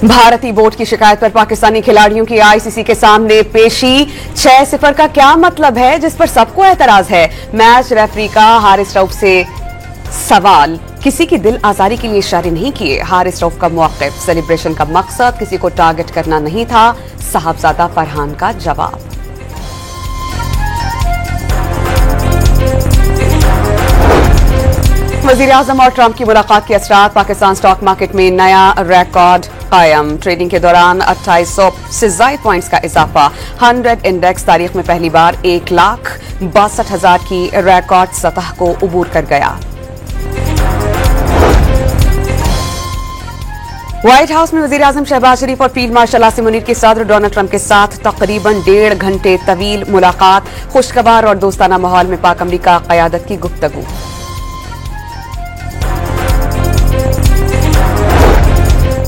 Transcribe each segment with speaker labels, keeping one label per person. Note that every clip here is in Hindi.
Speaker 1: भारतीय बोर्ड की शिकायत पर पाकिस्तानी खिलाड़ियों की आईसीसी के सामने पेशी। 6-0 का क्या मतलब है, जिस पर सबको एतराज है। मैच रेफरी का हारिस रऊफ से सवाल, किसी की दिल आजारी के लिए इशारे नहीं किए। हारिस रऊफ का मौक़िफ़, सेलिब्रेशन का मकसद किसी को टारगेट करना नहीं था। साहबजादा फरहान का जवाब। वज़ीर-ए-आज़म और ट्रंप की मुलाकात के असरात, पाकिस्तान स्टॉक मार्केट में नया रिकॉर्ड कायम। ट्रेडिंग के दौरान 2800 से ज़ायद पॉइंट्स का इजाफा। 100 इंडेक्स तारीख में पहली बार 1,62,000 की रिकॉर्ड सतह को उबूर कर गया। व्हाइट हाउस में वज़ीर-ए-आज़म शहबाज शरीफ और फील्ड मार्शल आसिम मुनीर की सदर डोनाल्ड ट्रंप के साथ तकरीबन 1.5 घंटे तवील मुलाकात। खुशगवार और दोस्ताना माहौल में पाक अमरीका क़यादत की गुफ्तगू।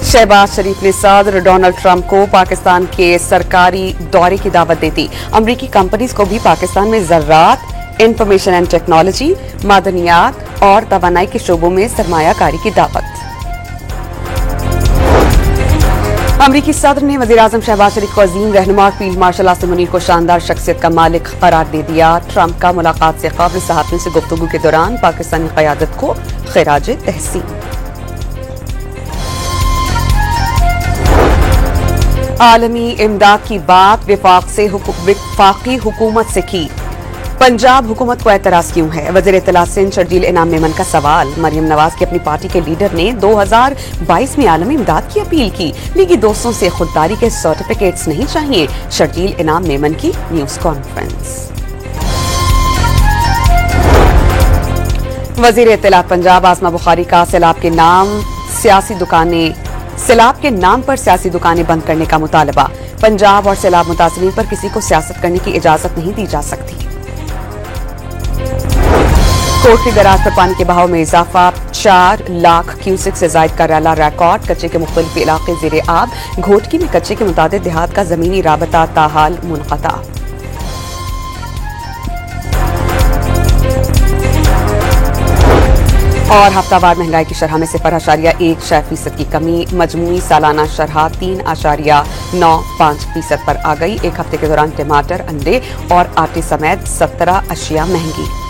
Speaker 1: शहबाज शरीफ ने सदर डोनाल्ड ट्रंप को पाकिस्तान के सरकारी दौरे की दावत दे दी। अमरीकी कंपनीज को भी पाकिस्तान में ज़राअत, इंफॉर्मेशन एंड टेक्नोलॉजी, मादनियात और तवानाई के शोबों में सरमायाकारी की दावत। अमरीकी सदर ने वज़ीर-ए-आज़म शहबाज शरीफ को अजीम रहनुमा और फील्ड मार्शल आसिम मुनीर को शानदार शख्सियत का मालिक करार दे दिया। ट्रंप का मुलाकात से कबल सहाफ़ियों से गुफ्तगू के दौरान पाकिस्तानी क़यादत को खिराज तहसीन। आलमी इमदाद की बात वफाकी हुकूमत से की। पंजाब हुकूमत को एतराज क्यों है? वज़ीर इत्तला सिंध शर्जील इनाम मेमन का सवाल। मरियम नवाज की अपनी पार्टी के लीडर ने 2022 में आलमी इमदाद की अपील की। लीगी दोस्तों से खुददारी के सर्टिफिकेट्स नहीं चाहिए। शर्जील इनाम मेमन की न्यूज कॉन्फ्रेंस। वज़ीर इत्तला पंजाब आसमा बुखारी का सैलाब के नाम पर सियासी दुकानें बंद करने का मुतालबा। पंजाब और सैलाब मुतासिरीन पर किसी को सियासत करने की इजाजत नहीं दी जा सकती। कोटली दराज पर पानी के बहाव में इजाफा। 4 लाख क्यूसेक से जायद का रैला रिकॉर्ड। कच्चे के मुख्तलिफ इलाके ज़ेरे आब। घोटकी में कच्चे के मुताबिक देहात का जमीनी राबता ताहाल मुनक़ता। और हफ्तावार महंगाई की शरह में 0.1% की कमी। मजमूई सालाना शरह 3.95% पर आ गई। एक हफ्ते के दौरान टमाटर, अंडे और आटे समेत 17 अशिया महंगी।